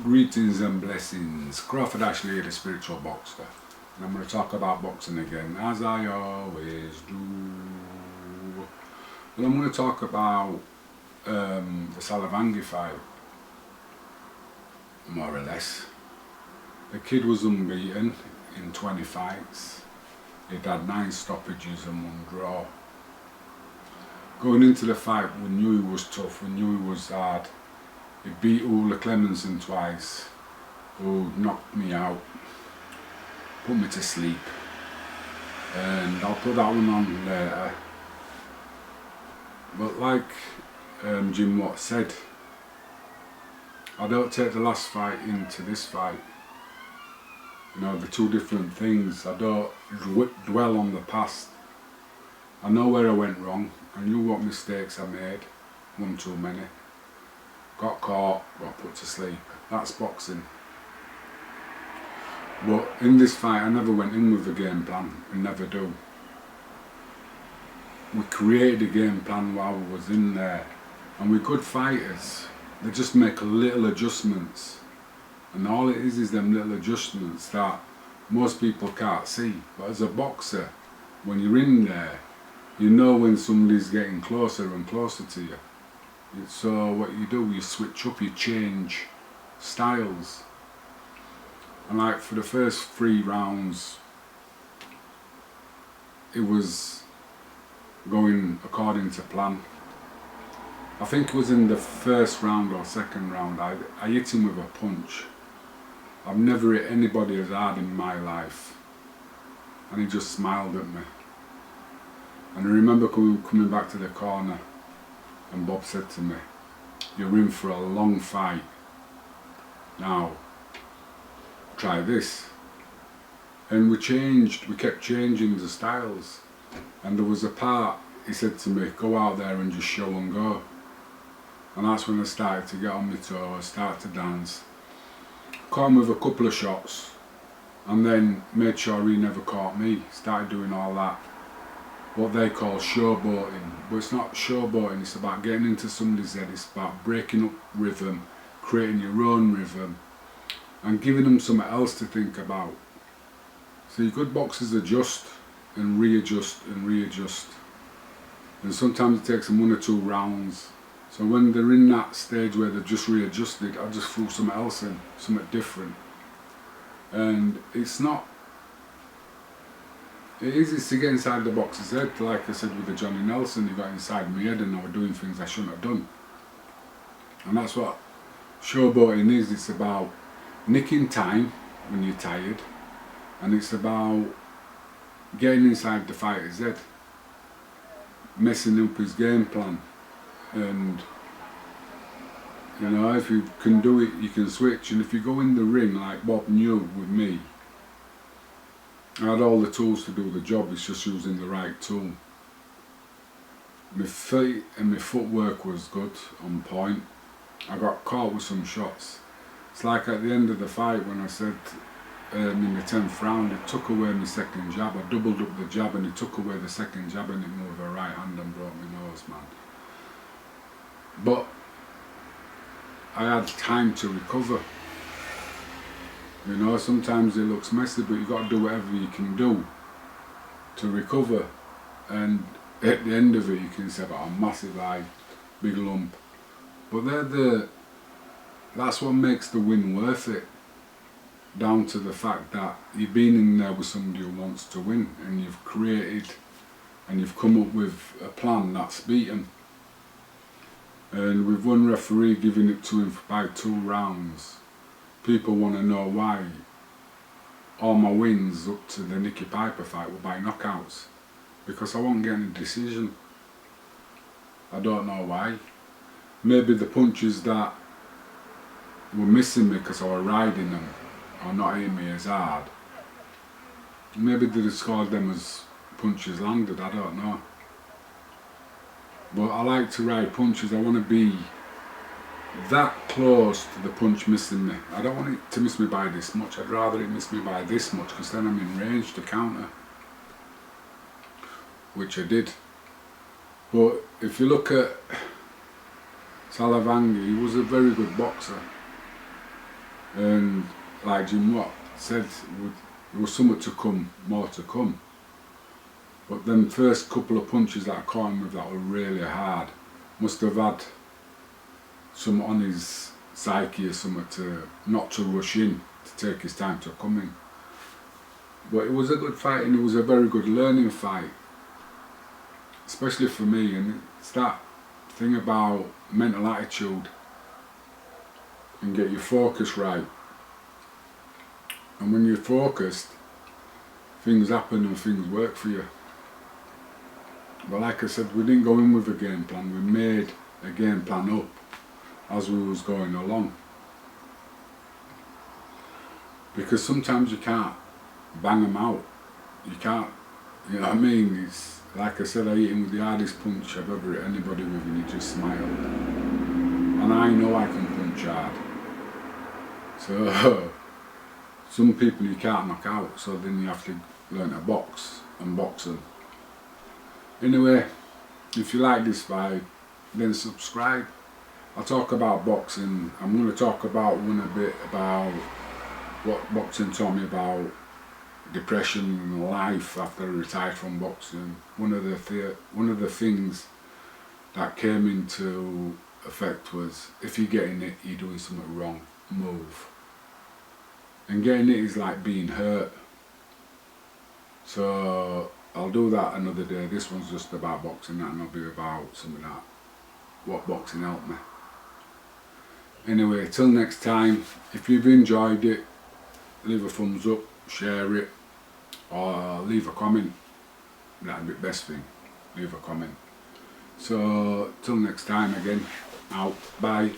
Greetings and blessings. Crawford Ashley, the spiritual boxer. And I'm going to talk about boxing again, as I always do. And I'm going to talk about the Siluvangi fight, more or less. The kid was unbeaten in 20 fights. He'd had 9 stoppages and 1 draw. Going into the fight, we knew he was tough, we knew he was hard. He beat Ula Clemenson twice, who knocked me out, put me to sleep, and I'll put that one on later. But like Jim Watt said, I don't take the last fight into this fight. You know, the two different things. I don't dwell on the past. I know where I went wrong, I knew what mistakes I made, one too many. Got caught, got put to sleep. That's boxing. But in this fight, I never went in with a game plan. We never do. We created a game plan while we was in there. And we're good fighters. They just make little adjustments. And all it is them little adjustments that most people can't see. But as a boxer, when you're in there, you know when somebody's getting closer and closer to you. So what you do, you switch up, you change styles. And like for the first 3 rounds, it was going according to plan. I think it was in the first round or second round, I hit him with a punch. I've never hit anybody as hard in my life. And he just smiled at me. And I remember coming back to the corner, and Bob said to me, "You're in for a long fight. Now, try this." And we kept changing the styles. And there was a part, he said to me, "Go out there and just show and go." And that's when I started to get on my toes, start to dance. Caught him with a couple of shots, and then made sure he never caught me. Started doing all that, what they call showboating. But it's not showboating, it's about getting into somebody's head, it's about breaking up rhythm, creating your own rhythm, and giving them something else to think about. So your good boxers adjust and readjust and readjust. And sometimes it takes them 1 or 2 rounds. So when they're in that stage where they've just readjusted, I just threw something else in, something different. And it's not, it is to get inside the boxer's head. Like I said with the Johnny Nelson, he got inside my head and I was doing things I shouldn't have done. And that's what showboating is. It's about nicking time when you're tired, and it's about getting inside the fighter's head, messing up his game plan. And you know, if you can do it, you can switch. And if you go in the ring like Bob knew with me, I had all the tools to do the job, it's just using the right tool. My feet and my footwork was good, on point. I got caught with some shots. It's like at the end of the fight when I said in the 10th round, he took away my second jab. I doubled up the jab and he took away the second jab and hit me with a right hand and broke my nose, man. But I had time to recover. You know, sometimes it looks messy, but you've got to do whatever you can do to recover. And at the end of it, you can say, "Oh, massive eye, big lump." But that's what makes the win worth it. Down to the fact that you've been in there with somebody who wants to win, and you've created and you've come up with a plan that's beaten. And with one referee giving it to him by 2 rounds, people want to know why all my wins up to the Nicky Piper fight were by knockouts. Because I wasn't getting a decision. I don't know why. Maybe the punches that were missing me because I was riding them or not hitting me as hard, maybe they'd have scored them as punches landed, I don't know. But I like to ride punches. I want to be that close to the punch missing me. I don't want it to miss me by this much. I'd rather it miss me by this much, because then I'm in range to counter, which I did. But if you look at Siluvangi, he was a very good boxer. And like Jim Watt said, there was something to come, more to come. But them first couple of punches that I caught him with that were really hard. Must have had some on his psyche or something to not to rush in, to take his time to come in. But it was a good fight, and it was a very good learning fight, especially for me. And it's that thing about mental attitude and get your focus right. And when you're focused, things happen and things work for you. But like I said, we didn't go in with a game plan, we made a game plan up as we was going along. Because sometimes you can't bang them out. You can't, you know what I mean? It's, like I said, I hit him with the hardest punch I've ever hit anybody with, and he just smiled. And I know I can punch hard. So, some people you can't knock out, so then you have to learn to box and box them. Anyway, if you like this vibe, then subscribe. I'll talk about boxing. I'm going to talk about a bit about what boxing taught me about depression and life after I retired from boxing. One of the things that came into effect was, if you're getting it, you're doing something wrong, move. And getting it is like being hurt. So I'll do that another day. This one's just about boxing, and I'll be about something that what boxing helped me. Anyway, till next time, if you've enjoyed it, leave a thumbs up, share it, or leave a comment. That'd be the best thing, leave a comment. So till next time again, out, bye.